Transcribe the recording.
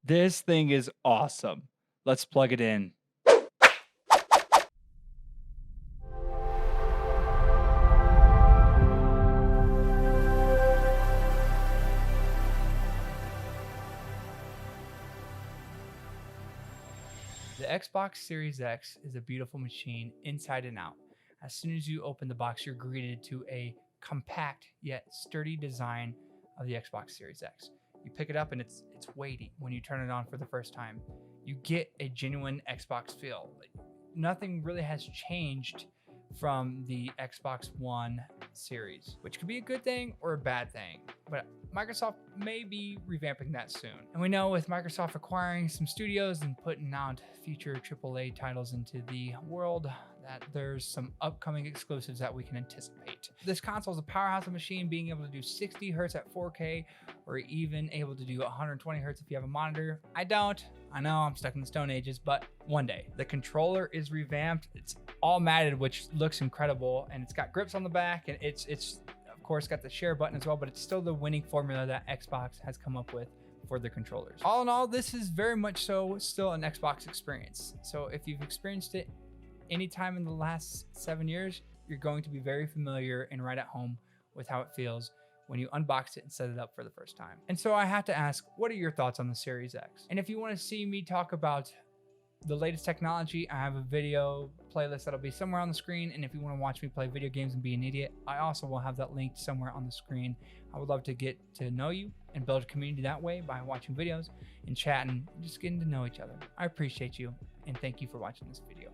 This thing is awesome. Let's plug it in. The Xbox Series X is a beautiful machine inside and out. As soon as you open the box, you're greeted to a compact yet sturdy design of the Xbox Series X. You pick it up and it's weighty when you turn it on for the first time. You get a genuine Xbox feel. Nothing really has changed from the Xbox One series, which could be a good thing or a bad thing, but Microsoft may be revamping that soon. And we know with Microsoft acquiring some studios and putting out future AAA titles into the world, that there's some upcoming exclusives that we can anticipate. This console is a powerhouse of machine, being able to do 60 hertz at 4K or even able to do 120 hertz if you have a monitor. I don't. I know I'm stuck in the Stone Ages, but one day. The controller is revamped. It's all matted, which looks incredible, and it's got grips on the back, and it's of course got the share button as well, but it's still the winning formula that Xbox has come up with for the controllers. All in all, this is very much so still an Xbox experience. So if you've experienced it anytime in the last 7 years, you're going to be very familiar and right at home with how it feels when you unbox it and set it up for the first time. And so I have to ask, what are your thoughts on the Series X? And if you want to see me talk about the latest technology, I have a video playlist that'll be somewhere on the screen. And if you want to watch me play video games and be an idiot, I also will have that linked somewhere on the screen. I would love to get to know you and build a community that way by watching videos and chatting, just getting to know each other. I appreciate you and thank you for watching this video.